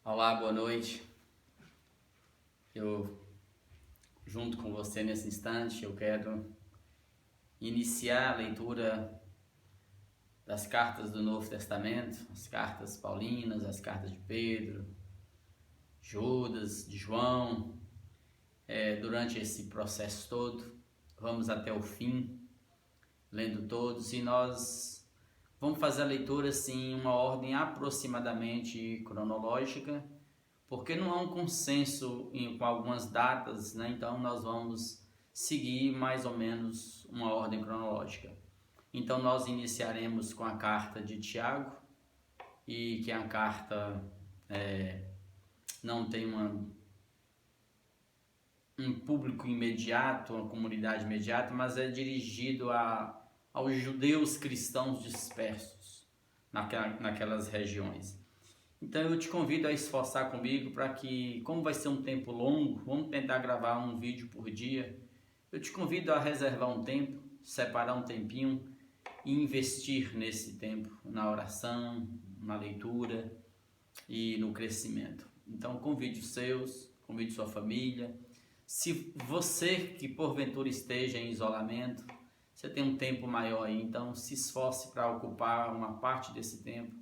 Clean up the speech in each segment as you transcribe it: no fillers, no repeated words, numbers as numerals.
Olá, boa noite. Junto com você nesse instante, eu quero iniciar a leitura das cartas do Novo Testamento, as cartas paulinas, as cartas de Pedro, Judas, de João. Durante esse processo todo, vamos até o fim, lendo todos, e nós vamos fazer a leitura assim, em uma ordem aproximadamente cronológica, porque não há um consenso com algumas datas, né? Então nós vamos seguir mais ou menos uma ordem cronológica. Então nós iniciaremos com a carta de Tiago, e que a carta não tem um público imediato, uma comunidade imediata, mas é dirigido aos judeus cristãos dispersos naquelas regiões. Então eu te convido a esforçar comigo para que, como vai ser um tempo longo, vamos tentar gravar um vídeo por dia, eu te convido a reservar um tempo, separar um tempinho e investir nesse tempo na oração, na leitura e no crescimento. Então convide os seus, convide sua família. Se você que porventura esteja em isolamento, você tem um tempo maior aí, então se esforce para ocupar uma parte desse tempo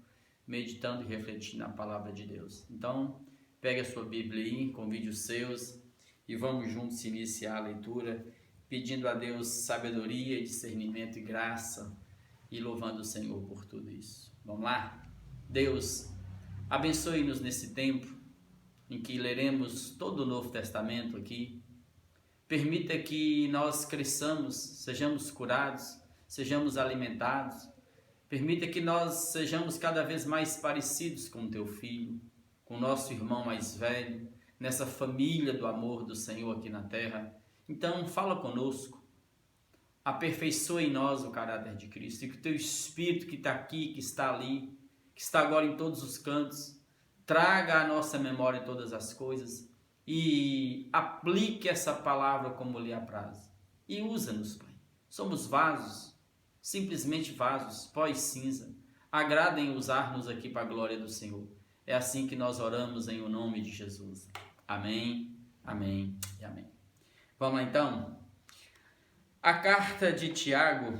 meditando e refletindo na palavra de Deus. Então, pegue a sua Bíblia aí, convide os seus e vamos juntos iniciar a leitura, pedindo a Deus sabedoria, discernimento e graça e louvando o Senhor por tudo isso. Vamos lá? Deus, abençoe-nos nesse tempo em que leremos todo o Novo Testamento aqui. Permita que nós cresçamos, sejamos curados, sejamos alimentados. Permita que nós sejamos cada vez mais parecidos com o Teu Filho, com o nosso irmão mais velho, nessa família do amor do Senhor aqui na terra. Então, fala conosco, aperfeiçoe em nós o caráter de Cristo, e que o Teu Espírito que está aqui, que está ali, que está agora em todos os cantos, traga à nossa memória todas as coisas e aplique essa palavra como lhe apraz. E usa-nos, Pai. Somos vasos, simplesmente vasos, pó e cinza. Agrada em usar-nos aqui para a glória do Senhor. É assim que nós oramos em o nome de Jesus. Amém, amém e amém. Vamos lá então? A carta de Tiago,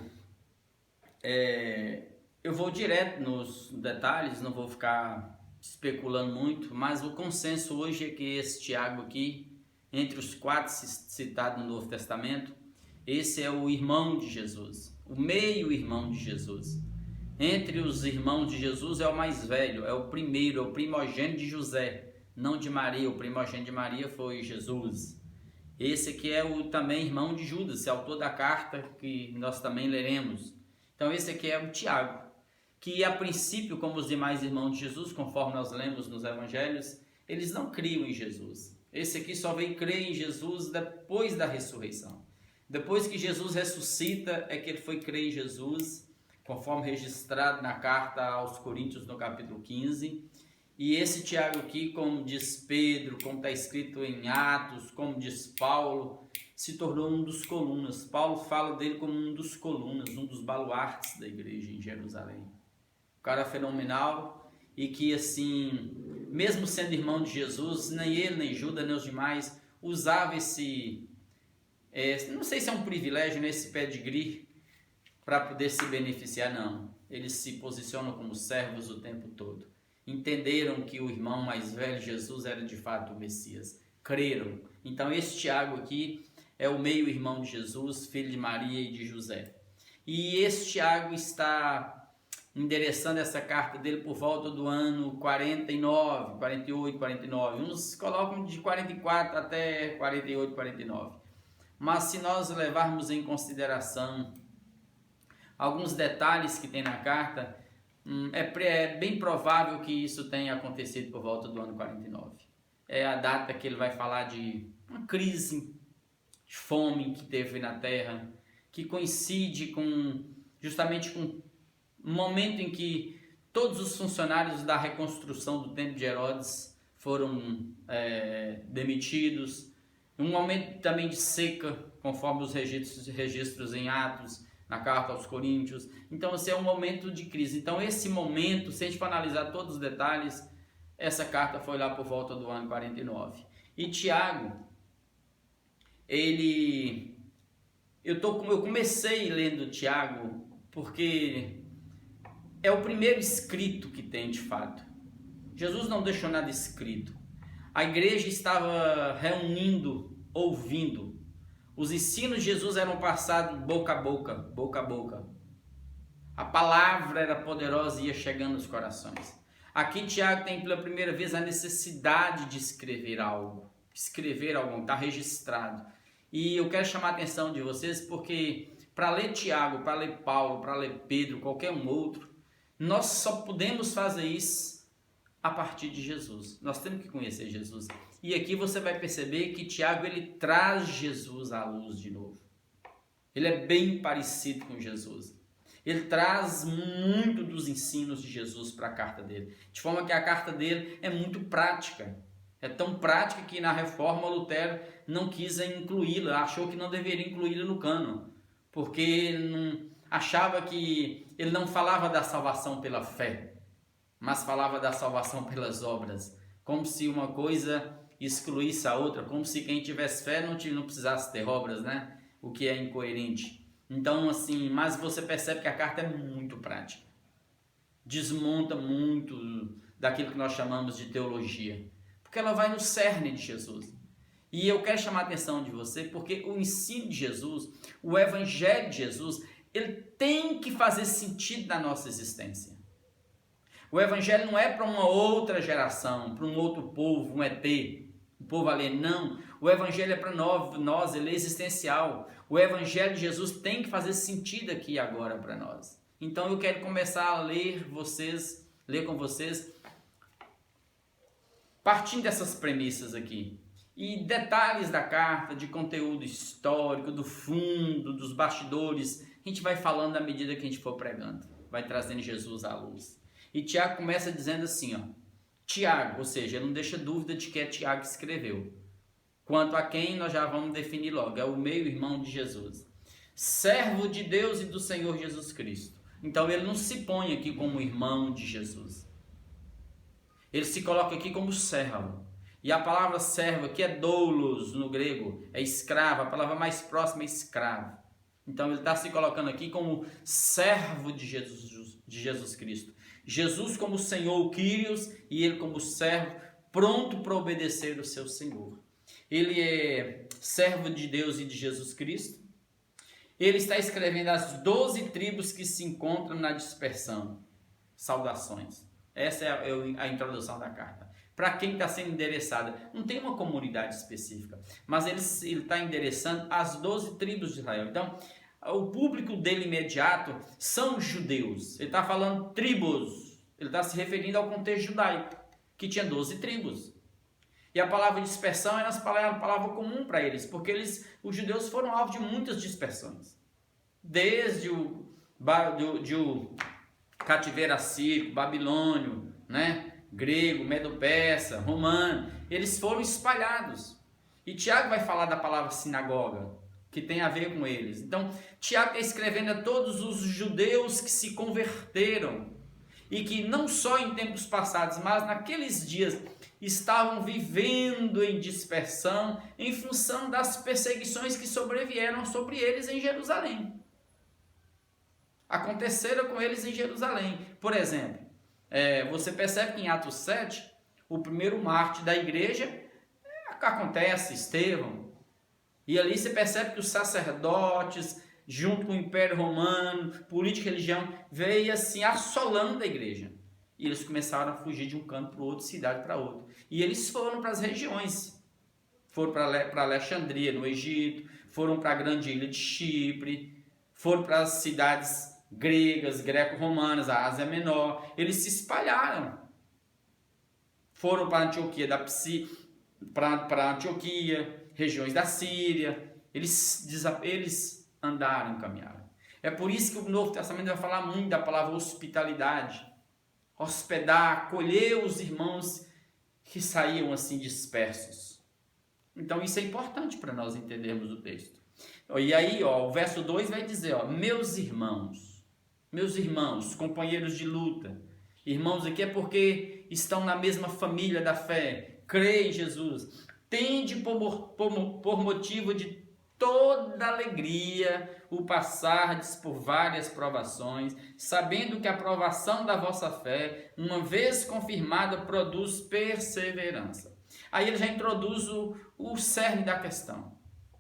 eu vou direto nos detalhes, não vou ficar especulando muito, mas o consenso hoje é que esse Tiago aqui, entre os 4 citados no Novo Testamento, esse é o irmão de Jesus, o meio-irmão de Jesus. Entre os irmãos de Jesus é o mais velho, é o primeiro, é o primogênito de José, não de Maria. O primogênito de Maria foi Jesus. Esse aqui é também irmão de Judas, é autor da carta que nós também leremos. Então esse aqui é o Tiago, que a princípio, como os demais irmãos de Jesus, conforme nós lemos nos evangelhos, eles não criam em Jesus. Esse aqui só veio crer em Jesus depois da ressurreição. Depois que Jesus ressuscita, é que ele foi crer em Jesus, conforme registrado na carta aos Coríntios, no capítulo 15. E esse Tiago aqui, como diz Pedro, como está escrito em Atos, como diz Paulo, se tornou um dos colunas. Paulo fala dele como um dos colunas, um dos baluartes da igreja em Jerusalém. Um cara fenomenal e que, assim, mesmo sendo irmão de Jesus, nem ele, nem Judas, nem os demais, usava esse... não sei se é um privilégio nesse pedigree para poder se beneficiar, não. Eles se posicionam como servos o tempo todo. Entenderam que o irmão mais velho, Jesus, era de fato o Messias. Creram. Então esse Tiago aqui é o meio-irmão de Jesus, filho de Maria e de José. E esse Tiago está endereçando essa carta dele por volta do ano 49, 48, 49. Uns colocam de 44 até 48, 49. Mas se nós levarmos em consideração alguns detalhes que tem na carta, é bem provável que isso tenha acontecido por volta do ano 49. É a data que ele vai falar de uma crise de fome que teve na terra, que coincide justamente com um momento em que todos os funcionários da reconstrução do templo de Herodes foram demitidos. Um momento também de seca, conforme os registros em Atos, na carta aos Coríntios. Então, esse é um momento de crise. Então, esse momento, se a gente for analisar todos os detalhes, Essa carta foi lá por volta do ano 49. E Tiago, eu comecei lendo Tiago porque é o primeiro escrito que tem de fato. Jesus não deixou nada escrito. A igreja estava reunindo, ouvindo. Os ensinos de Jesus eram passados boca a boca, boca a boca. A palavra era poderosa e ia chegando nos corações. Aqui Tiago tem pela primeira vez a necessidade de escrever algo. Escrever algo, está registrado. E eu quero chamar a atenção de vocês porque para ler Tiago, para ler Paulo, para ler Pedro, qualquer um outro, nós só podemos fazer isso a partir de Jesus. Nós temos que conhecer Jesus. E aqui você vai perceber que Tiago ele traz Jesus à luz de novo. Ele é bem parecido com Jesus. Ele traz muito dos ensinos de Jesus para a carta dele. De forma que a carta dele é muito prática. É tão prática que na Reforma Lutero não quis incluí-la, achou que não deveria incluí-la no cânon, porque achava que ele não falava da salvação pela fé, mas falava da salvação pelas obras, como se uma coisa excluísse a outra, como se quem tivesse fé não precisasse ter obras, né? O que é incoerente. Então, assim, mas você percebe que a carta é muito prática, desmonta muito daquilo que nós chamamos de teologia, porque ela vai no cerne de Jesus. E eu quero chamar a atenção de você, porque o ensino de Jesus, o evangelho de Jesus, ele tem que fazer sentido na nossa existência. O evangelho não é para uma outra geração, para um outro povo, um ET, um povo alheio, não. O evangelho é para nós, ele é existencial. O evangelho de Jesus tem que fazer sentido aqui e agora para nós. Então eu quero começar a ler com vocês, partindo dessas premissas aqui. E detalhes da carta, de conteúdo histórico, do fundo, dos bastidores, a gente vai falando à medida que a gente for pregando. Vai trazendo Jesus à luz. E Tiago começa dizendo assim, ó. Tiago, ou seja, ele não deixa dúvida de que é Tiago que escreveu. Quanto a quem, nós já vamos definir logo. É o meio-irmão de Jesus. Servo de Deus e do Senhor Jesus Cristo. Então ele não se põe aqui como irmão de Jesus. Ele se coloca aqui como servo. E a palavra servo aqui é doulos no grego. É escravo. A palavra mais próxima é escravo. Então ele está se colocando aqui como servo de Jesus Cristo. Jesus como Senhor Kyrios e ele como servo, pronto para obedecer o seu Senhor. Ele é servo de Deus e de Jesus Cristo. Ele está escrevendo as 12 tribos que se encontram na dispersão. Saudações. Essa é a introdução da carta. Para quem está sendo endereçada, não tem uma comunidade específica, mas ele está endereçando as 12 tribos de Israel. Então, o público dele imediato são os judeus. Ele está falando tribos. Ele está se referindo ao contexto judaico, que tinha 12 tribos. E a palavra dispersão era uma palavra comum para eles, porque os judeus foram alvo de muitas dispersões. Desde o cativeiro assírio, babilônio, né? Grego, medo-persa, romano, eles foram espalhados. E Tiago vai falar da palavra sinagoga, que tem a ver com eles. Então, Tiago está escrevendo a todos os judeus que se converteram e que não só em tempos passados, mas naqueles dias estavam vivendo em dispersão em função das perseguições que sobrevieram sobre eles em Jerusalém. Aconteceram com eles em Jerusalém. Por exemplo, você percebe que em Atos 7, o primeiro mártir da igreja acontece, Estevão. E ali você percebe que os sacerdotes, junto com o Império Romano, política e religião, veio assim assolando a igreja. E eles começaram a fugir de um canto para o outro, cidade para outra. E eles foram para as regiões. Foram para Alexandria, no Egito, foram para a grande ilha de Chipre, foram para as cidades gregas, greco-romanas, a Ásia Menor. Eles se espalharam. Foram para a Antioquia para Antioquia, regiões da Síria. Eles andaram, caminharam. É por isso que o Novo Testamento vai falar muito da palavra hospitalidade. Hospedar, acolher os irmãos que saíam assim dispersos. Então isso é importante para nós entendermos o texto. E aí, o verso 2 vai dizer, meus irmãos, companheiros de luta. Irmãos, aqui é porque estão na mesma família da fé, crê em Jesus. Tende por motivo de toda alegria o passardes por várias provações, sabendo que a provação da vossa fé, uma vez confirmada, produz perseverança. Aí ele já introduz o cerne da questão.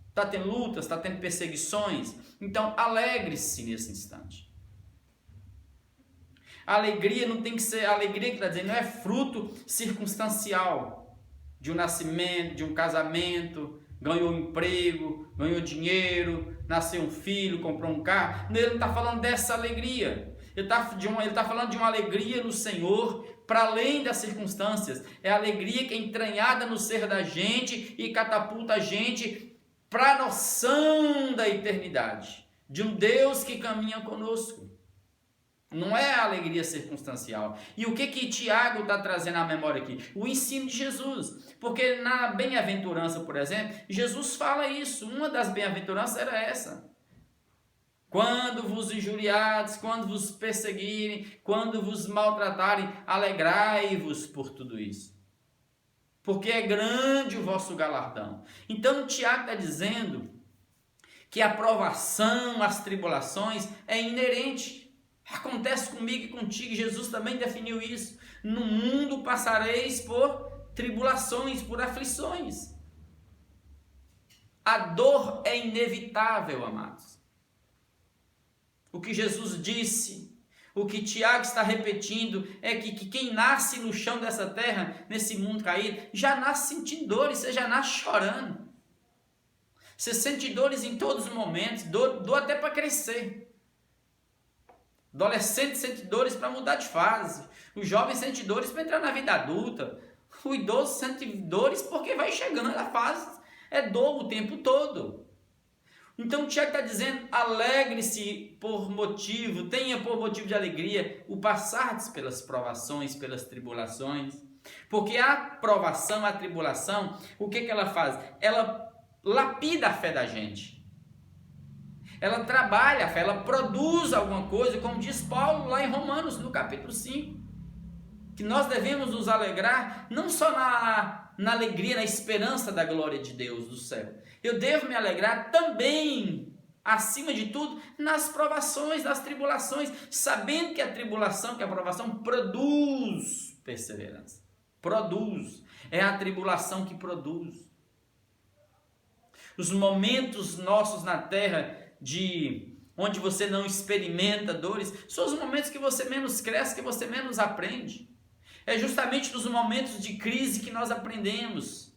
Está tendo lutas, está tendo perseguições, então alegre-se nesse instante. A alegria não tem que ser, a alegria que está dizendo não é fruto circunstancial de um nascimento, de um casamento, ganhou um emprego, ganhou dinheiro, nasceu um filho, comprou um carro. Ele não está falando dessa alegria. Ele está falando de uma alegria no Senhor, para além das circunstâncias. É a alegria que é entranhada no ser da gente e catapulta a gente para a noção da eternidade, de um Deus que caminha conosco. Não é a alegria circunstancial. E o que Tiago está trazendo à memória aqui? O ensino de Jesus. Porque na bem-aventurança, por exemplo, Jesus fala isso. Uma das bem-aventuranças era essa. Quando vos injuriardes, quando vos perseguirem, quando vos maltratarem, alegrai-vos por tudo isso. Porque é grande o vosso galardão. Então Tiago está dizendo que a provação, as tribulações é inerente. Acontece comigo e contigo, Jesus também definiu isso. No mundo passareis por tribulações, por aflições. A dor é inevitável, amados. O que Jesus disse, o que Tiago está repetindo, é que quem nasce no chão dessa terra, nesse mundo caído, já nasce sentindo dores, você já nasce chorando. Você sente dores em todos os momentos, dor até para crescer. Adolescente sente dores para mudar de fase. O jovem sente dores para entrar na vida adulta. O idoso sente dores porque vai chegando na fase. É dor o tempo todo. Então o Tiago está dizendo, alegre-se por motivo, tenha por motivo de alegria o passardes pelas provações, pelas tribulações. Porque a provação, a tribulação, o que ela faz? Ela lapida a fé da gente. Ela trabalha a fé, ela produz alguma coisa, como diz Paulo lá em Romanos, no capítulo 5. Que nós devemos nos alegrar, não só na alegria, na esperança da glória de Deus do céu. Eu devo me alegrar também, acima de tudo, nas provações, nas tribulações, sabendo que a tribulação, que a provação produz perseverança. Produz. É a tribulação que produz. Os momentos nossos na terra onde você não experimenta dores, são os momentos que você menos cresce, que você menos aprende. É justamente nos momentos de crise que nós aprendemos.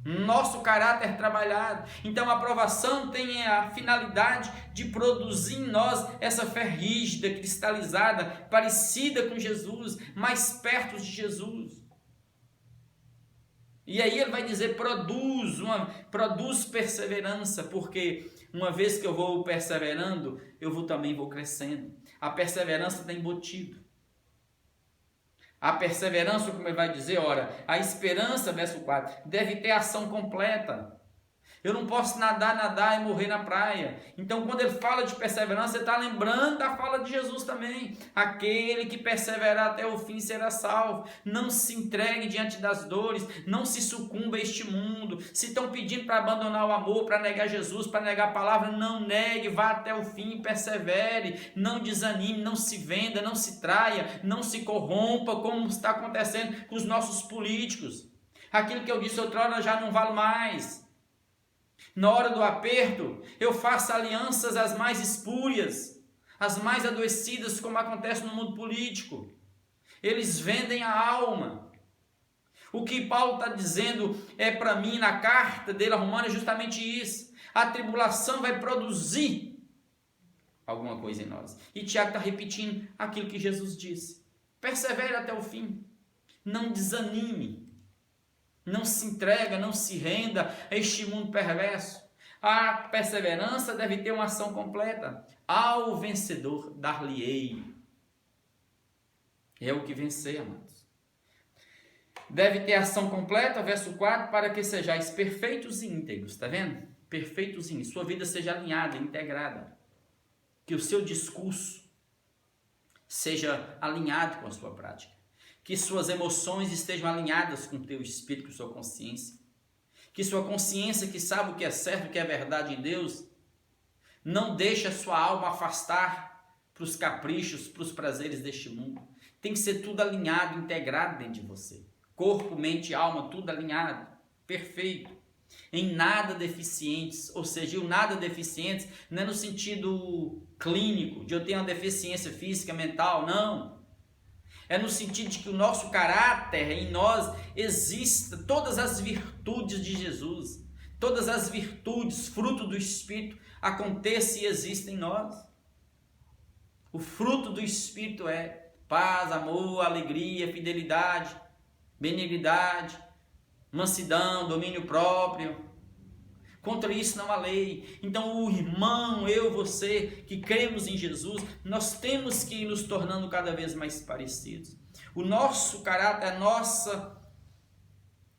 Nosso caráter trabalhado. Então a provação tem a finalidade de produzir em nós essa fé rígida, cristalizada, parecida com Jesus, mais perto de Jesus. E aí ele vai dizer, produz perseverança, porque uma vez que eu vou perseverando, também vou crescendo. A perseverança tem motivo. A perseverança, como ele vai dizer, ora, a esperança, verso 4, deve ter ação completa. Eu não posso nadar e morrer na praia. Então, quando ele fala de perseverança, ele está lembrando da fala de Jesus também. Aquele que perseverar até o fim será salvo. Não se entregue diante das dores. Não se sucumba a este mundo. Se estão pedindo para abandonar o amor, para negar Jesus, para negar a palavra, não negue, vá até o fim, persevere. Não desanime, não se venda, não se traia, não se corrompa, como está acontecendo com os nossos políticos. Aquilo que eu disse outrora já não vale mais. Na hora do aperto, eu faço alianças as mais espúrias, as mais adoecidas, como acontece no mundo político. Eles vendem a alma. O que Paulo está dizendo para mim na carta dele a Romanos é justamente isso. A tribulação vai produzir alguma coisa em nós. E Tiago está repetindo aquilo que Jesus disse. Persevere até o fim. Não desanime. Não se entrega, não se renda a este mundo perverso. A perseverança deve ter uma ação completa. Ao vencedor dar-lhe-ei. É o que vencer, amados. Deve ter ação completa, verso 4, para que sejais perfeitos e íntegros. Está vendo? Perfeitos e íntegros. Sua vida seja alinhada, integrada. Que o seu discurso seja alinhado com a sua prática. Que suas emoções estejam alinhadas com o teu espírito, com a sua consciência. Que sua consciência, que sabe o que é certo, o que é verdade em Deus, não deixe a sua alma afastar para os caprichos, para os prazeres deste mundo. Tem que ser tudo alinhado, integrado dentro de você. Corpo, mente e alma, tudo alinhado, perfeito. Em nada deficientes, ou seja, o nada deficientes não é no sentido clínico, de eu ter uma deficiência física, mental, não. É no sentido de que o nosso caráter, em nós, exista todas as virtudes de Jesus. Todas as virtudes, fruto do Espírito, aconteçam e existem em nós. O fruto do Espírito é paz, amor, alegria, fidelidade, benignidade, mansidão, domínio próprio. Contra isso não há lei. Então o irmão, eu, você, que cremos em Jesus, nós temos que ir nos tornando cada vez mais parecidos. O nosso caráter, a nossa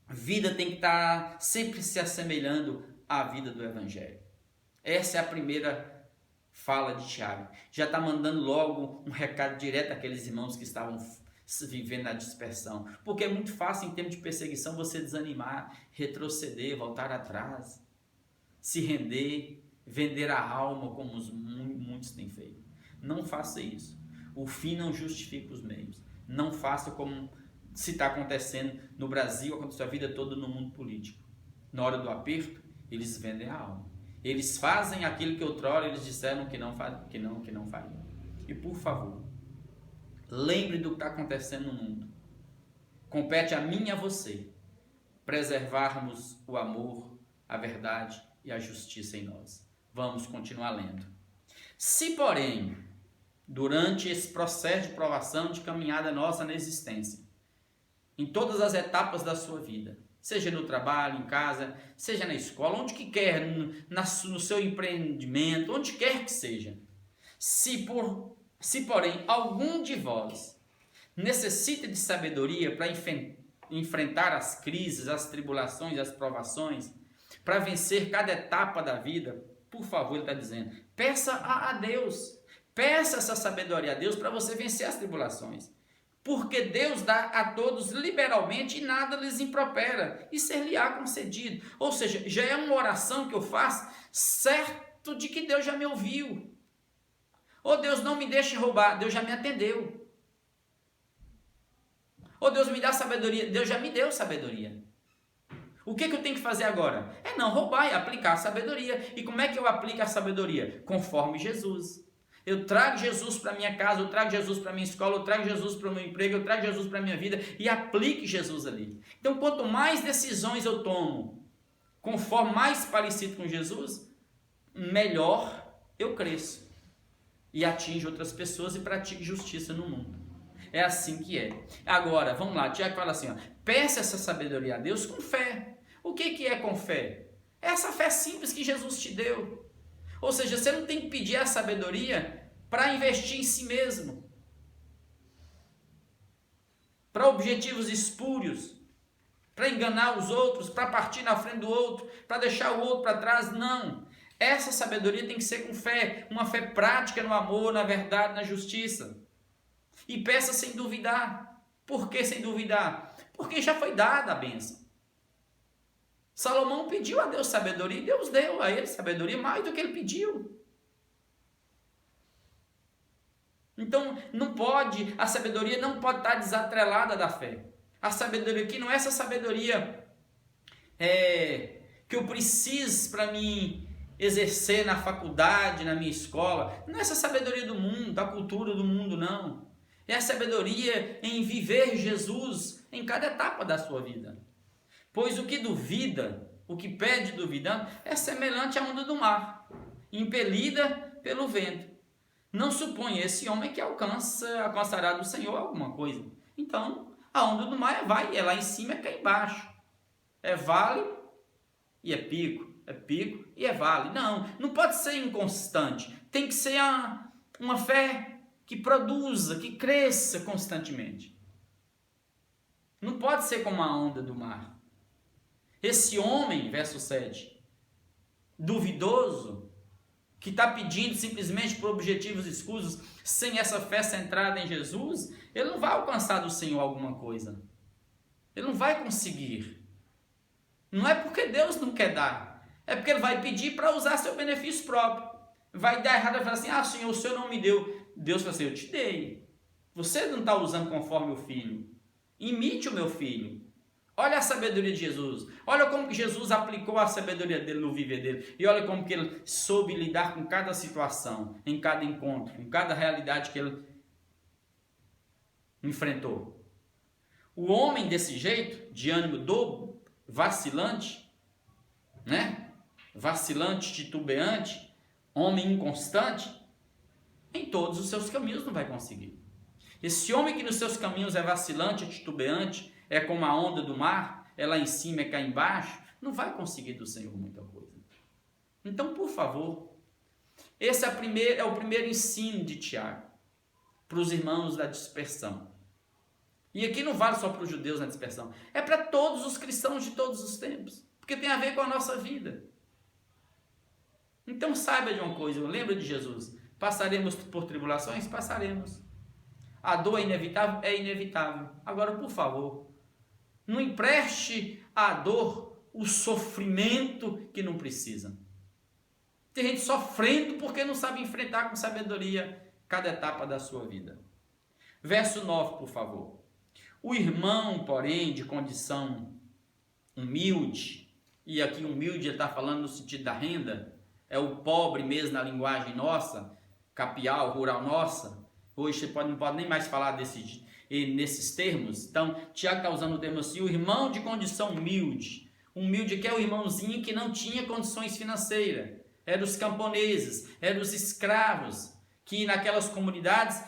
vida tem que estar sempre se assemelhando à vida do Evangelho. Essa é a primeira fala de Tiago. Já está mandando logo um recado direto àqueles irmãos que estavam vivendo na dispersão. Porque é muito fácil, em tempo de perseguição, você desanimar, retroceder, voltar atrás, se render, vender a alma, como muitos têm feito. Não faça isso. O fim não justifica os meios. Não faça como se está acontecendo no Brasil, aconteceu a vida toda no mundo político. Na hora do aperto, eles vendem a alma. Eles fazem aquilo que outrora eles disseram que não fariam. E por favor, lembre do que está acontecendo no mundo. Compete a mim e a você preservarmos o amor, a verdade e a justiça em nós. Vamos continuar lendo. Se, porém, durante esse processo de provação, de caminhada nossa na existência, em todas as etapas da sua vida, seja no trabalho, em casa, seja na escola, onde que quer, no seu empreendimento, onde quer que seja, se porém algum de vós necessita de sabedoria para enfrentar as crises, as tribulações, as provações, para vencer cada etapa da vida, por favor, ele está dizendo, peça a Deus, peça essa sabedoria a Deus para você vencer as tribulações, porque Deus dá a todos liberalmente e nada lhes impropera, e ser-lhe-á concedido. Ou seja, já é uma oração que eu faço, certo de que Deus já me ouviu. Ou Deus não me deixe roubar, Deus já me atendeu. Ou Deus me dá sabedoria, Deus já me deu sabedoria. O que eu tenho que fazer agora? É não roubar e aplicar a sabedoria. E como é que eu aplico a sabedoria? Conforme Jesus. Eu trago Jesus para minha casa, eu trago Jesus para minha escola, eu trago Jesus para o meu emprego, eu trago Jesus para a minha vida e aplique Jesus ali. Então, quanto mais decisões eu tomo, conforme mais parecido com Jesus, melhor eu cresço e atinjo outras pessoas e pratico justiça no mundo. É assim que é. Agora, vamos lá, Tiago fala assim, ó, peça essa sabedoria a Deus com fé. O que é com fé? É essa fé simples que Jesus te deu. Ou seja, você não tem que pedir a sabedoria para investir em si mesmo, para objetivos espúrios, para enganar os outros, para partir na frente do outro, para deixar o outro para trás. Não. Essa sabedoria tem que ser com fé, uma fé prática no amor, na verdade, na justiça. E peça sem duvidar. Por que sem duvidar? Porque já foi dada a bênção. Salomão pediu a Deus sabedoria e Deus deu a ele sabedoria mais do que ele pediu. Então, a sabedoria não pode estar desatrelada da fé. A sabedoria aqui não é essa sabedoria que eu preciso para me exercer na faculdade, na minha escola. Não é essa sabedoria do mundo, da cultura do mundo, não. É a sabedoria em viver Jesus em cada etapa da sua vida. Pois o que duvida, o que pede duvidando, é semelhante à onda do mar, impelida pelo vento. Não supõe esse homem que alcançará do Senhor alguma coisa. Então, a onda do mar é lá em cima, é cá embaixo. É vale e é pico e é vale. Não pode ser inconstante. Tem que ser uma fé que produza, que cresça constantemente. Não pode ser como a onda do mar. Esse homem, verso 7, duvidoso, que está pedindo simplesmente por objetivos escusos, sem essa fé centrada em Jesus, ele não vai alcançar do Senhor alguma coisa. Ele não vai conseguir. Não é porque Deus não quer dar, é porque ele vai pedir para usar seu benefício próprio. Vai dar errado, vai falar assim, Senhor, o Senhor não me deu. Deus fala assim, eu te dei. Você não está usando conforme o filho. Imite o meu filho. Olha a sabedoria de Jesus. Olha como que Jesus aplicou a sabedoria dele no viver dele. E olha como que ele soube lidar com cada situação, em cada encontro, em cada realidade que ele enfrentou. O homem desse jeito, de ânimo dobro, vacilante, né? Vacilante, titubeante, homem inconstante, em todos os seus caminhos não vai conseguir. Esse homem que nos seus caminhos é vacilante, titubeante, é como a onda do mar, é lá em cima, é cá embaixo, não vai conseguir do Senhor muita coisa. Então, por favor, esse é o primeiro ensino de Tiago para os irmãos da dispersão. E aqui não vale só para os judeus na dispersão, é para todos os cristãos de todos os tempos, porque tem a ver com a nossa vida. Então saiba de uma coisa, lembra de Jesus, passaremos por tribulações? Passaremos. A dor é inevitável? É inevitável. Agora, por favor, não empreste à dor o sofrimento que não precisa. Tem gente sofrendo porque não sabe enfrentar com sabedoria cada etapa da sua vida. Verso 9, por favor. O irmão, porém, de condição humilde, e aqui humilde está falando no sentido da renda, é o pobre mesmo na linguagem nossa, capial, rural nossa. Hoje você não pode nem mais falar nesses termos. Então, Tiago está usando o termo assim, o irmão de condição humilde. Humilde que é o irmãozinho que não tinha condições financeiras. Eram os camponeses, eram os escravos, que naquelas comunidades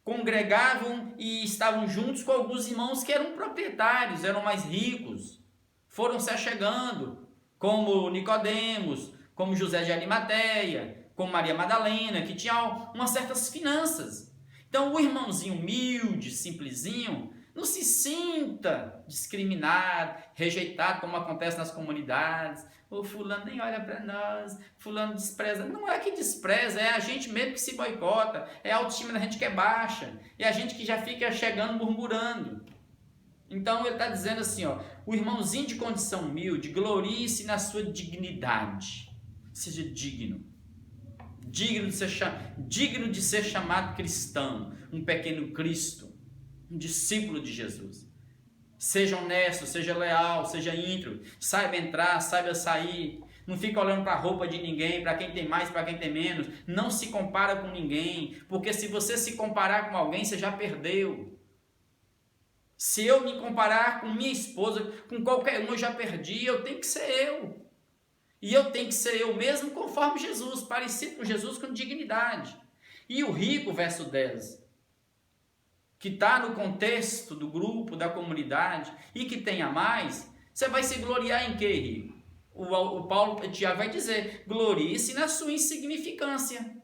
congregavam e estavam juntos com alguns irmãos que eram proprietários, eram mais ricos. Foram se achegando, como Nicodemos, como José de Arimateia, como Maria Madalena, que tinha umas certas finanças. Então, o irmãozinho humilde, simplesinho, não se sinta discriminado, rejeitado, como acontece nas comunidades. O fulano nem olha para nós, fulano despreza. Não é que despreza, é a gente mesmo que se boicota, é a autoestima da gente que é baixa, é a gente que já fica chegando murmurando. Então, ele está dizendo assim, o irmãozinho de condição humilde, glorie-se na sua dignidade. Seja digno. Digno de ser chamado cristão, um pequeno Cristo, um discípulo de Jesus. Seja honesto, seja leal, seja íntegro, saiba entrar, saiba sair, não fica olhando para a roupa de ninguém, para quem tem mais, para quem tem menos, não se compara com ninguém, porque se você se comparar com alguém, você já perdeu. Se eu me comparar com minha esposa, com qualquer um, eu já perdi, eu tenho que ser eu. E eu tenho que ser eu mesmo conforme Jesus, parecido com Jesus, com dignidade. E o rico, verso 10, que está no contexto do grupo, da comunidade, e que tenha mais, você vai se gloriar em quê, rico? O Tiago vai dizer, glorie-se na sua insignificância.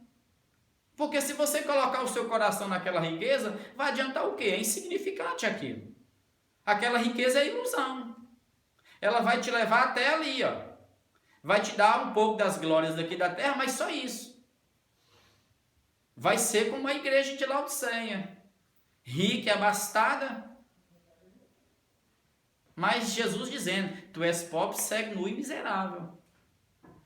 Porque se você colocar o seu coração naquela riqueza, vai adiantar o quê? É insignificante aquilo. Aquela riqueza é ilusão. Ela vai te levar até ali, vai te dar um pouco das glórias daqui da terra, mas só isso. Vai ser como a igreja de Laodiceia. Rica e abastada. Mas Jesus dizendo, tu és pobre, cego, nu e miserável.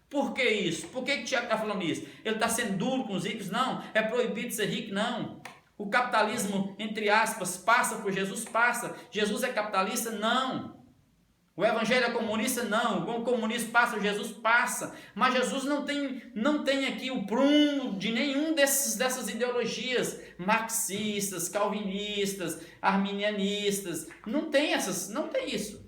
Por que isso? Por que Tiago está falando isso? Ele está sendo duro com os ricos? Não. É proibido ser rico? Não. O capitalismo, entre aspas, passa por Jesus? Passa. Jesus é capitalista? Não. O evangelho é comunista? Não. O comunismo passa, Jesus passa. Mas Jesus não tem aqui o prumo de nenhum dessas ideologias marxistas, calvinistas, arminianistas. Não tem isso.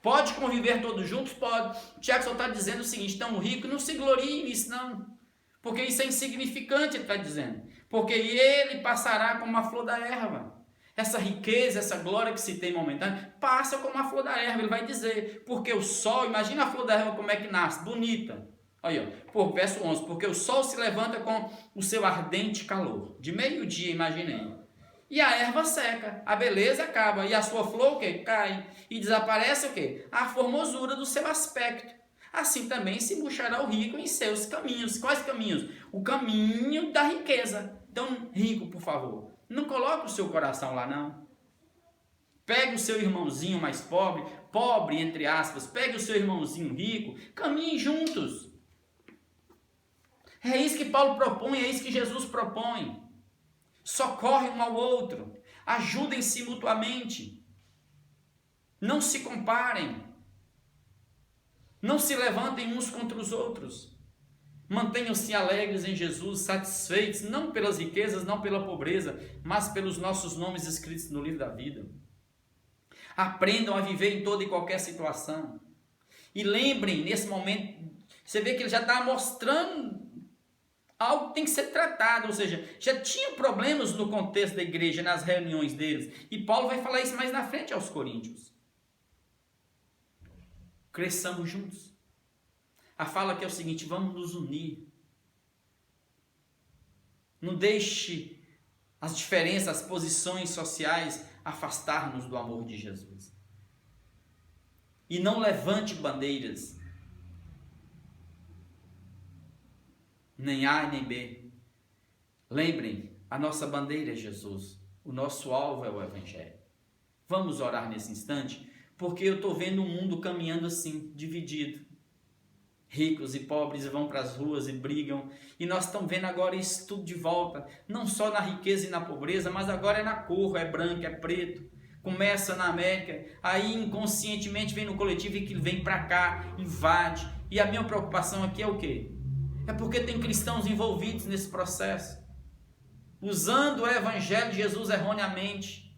Pode conviver todos juntos? Pode. Tiago só está dizendo o seguinte, então o rico não se glorie nisso não. Porque isso é insignificante, ele está dizendo. Porque ele passará como a flor da erva. Essa riqueza, essa glória que se tem momentânea, passa como a flor da erva, ele vai dizer. Porque o sol, imagina a flor da erva como é que nasce, bonita. Olha, verso 11, porque o sol se levanta com o seu ardente calor. De meio-dia, imaginei. e a erva seca, a beleza acaba, e a sua flor o quê? Cai, e desaparece o quê? A formosura do seu aspecto. Assim também se murchará o rico em seus caminhos. Quais caminhos? O caminho da riqueza. Então, rico, por favor, não coloque o seu coração lá, não. Pegue o seu irmãozinho mais pobre, pobre entre aspas, pegue o seu irmãozinho rico, caminhem juntos. É isso que Paulo propõe, é isso que Jesus propõe. Socorre um ao outro, ajudem-se mutuamente, não se comparem, não se levantem uns contra os outros, mantenham-se alegres em Jesus, satisfeitos, não pelas riquezas, não pela pobreza, mas pelos nossos nomes escritos no livro da vida. Aprendam a viver em toda e qualquer situação, e lembrem nesse momento, você vê que ele já está mostrando algo que tem que ser tratado, ou seja, já tinha problemas no contexto da igreja, nas reuniões deles, e Paulo vai falar isso mais na frente aos Coríntios. Cresçamos juntos. A fala aqui é o seguinte: vamos nos unir. Não deixe as diferenças, as posições sociais afastar-nos do amor de Jesus. E não levante bandeiras, nem A nem B. Lembrem, a nossa bandeira é Jesus, o nosso alvo é o Evangelho. Vamos orar nesse instante, porque eu estou vendo o mundo caminhando assim, dividido. Ricos e pobres vão para as ruas e brigam, e nós estamos vendo agora isso tudo de volta, não só na riqueza e na pobreza, mas agora é na cor, é branco, é preto. Começa na América, aí inconscientemente vem no coletivo e que vem para cá, invade. E a minha preocupação aqui é o quê? É porque tem cristãos envolvidos nesse processo, usando o Evangelho de Jesus erroneamente,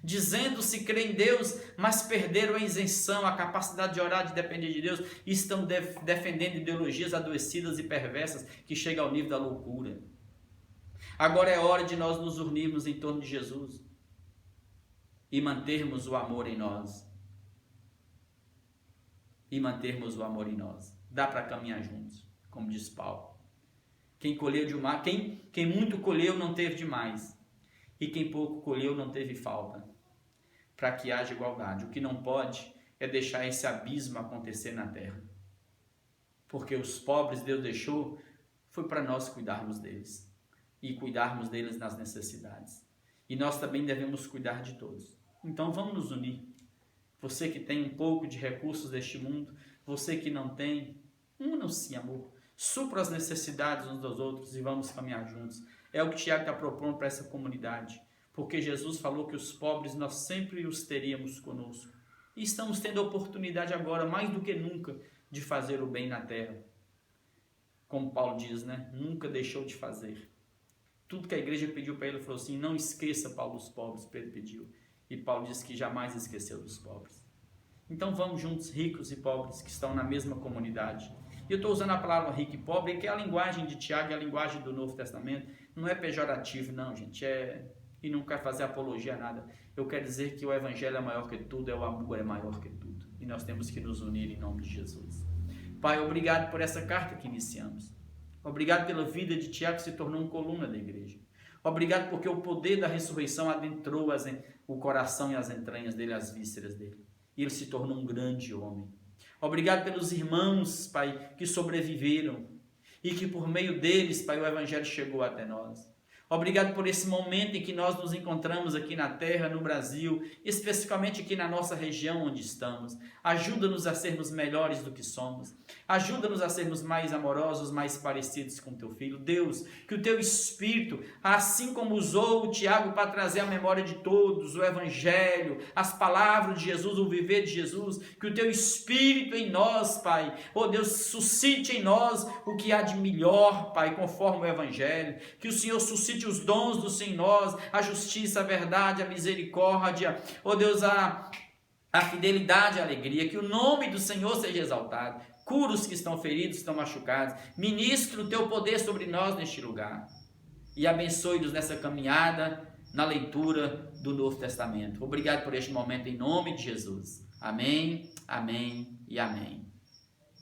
dizendo-se crer em Deus, mas perderam a isenção, a capacidade de orar, de depender de Deus, e estão defendendo ideologias adoecidas e perversas que chegam ao nível da loucura. Agora é hora de nós nos unirmos em torno de Jesus e mantermos o amor em nós. E mantermos o amor em nós. Dá para caminhar juntos, como diz Paulo. Quem colheu demais, quem muito colheu não teve demais, e quem pouco colheu não teve falta, para que haja igualdade. O que não pode é deixar esse abismo acontecer na terra, porque os pobres Deus deixou, foi para nós cuidarmos deles, e cuidarmos deles nas necessidades, e nós também devemos cuidar de todos. Então vamos nos unir. Você que tem um pouco de recursos deste mundo, você que não tem, unam-se, amor. Supra as necessidades uns dos outros e vamos caminhar juntos. É o que Tiago está propondo para essa comunidade. Porque Jesus falou que os pobres nós sempre os teríamos conosco. E estamos tendo a oportunidade agora, mais do que nunca, de fazer o bem na terra. Como Paulo diz, né? Nunca deixou de fazer. Tudo que a igreja pediu para ele, falou assim: não esqueça, Paulo, dos pobres. Pedro pediu. E Paulo disse que jamais esqueceu dos pobres. Então vamos juntos, ricos e pobres, que estão na mesma comunidade. E eu estou usando a palavra rico e pobre, que é a linguagem de Tiago, é a linguagem do Novo Testamento. Não é pejorativo, não, gente. E não quero fazer apologia a nada. Eu quero dizer que o Evangelho é maior que tudo, o amor é maior que tudo. E nós temos que nos unir em nome de Jesus. Pai, obrigado por essa carta que iniciamos. Obrigado pela vida de Tiago, que se tornou uma coluna da igreja. Obrigado porque o poder da ressurreição adentrou o coração e as entranhas dele, as vísceras dele. E ele se tornou um grande homem. Obrigado pelos irmãos, Pai, que sobreviveram e que por meio deles, Pai, o Evangelho chegou até nós. Obrigado por esse momento em que nós nos encontramos aqui na terra, no Brasil, especificamente aqui na nossa região onde estamos. Ajuda-nos a sermos melhores do que somos. Ajuda-nos a sermos mais amorosos, mais parecidos com Teu Filho. Deus, que o Teu Espírito, assim como usou o Tiago para trazer à memória de todos o Evangelho, as palavras de Jesus, o viver de Jesus, que o Teu Espírito em nós, Pai, oh Deus, suscite em nós o que há de melhor, Pai, conforme o Evangelho. Que o Senhor suscite os dons do Senhor em nós, a justiça, a verdade, a misericórdia, oh Deus, a fidelidade e a alegria, que o nome do Senhor seja exaltado. Cura os que estão feridos, estão machucados, ministra o Teu poder sobre nós neste lugar, e abençoe-nos nessa caminhada, na leitura do Novo Testamento. Obrigado por este momento, em nome de Jesus. Amém, amém e amém.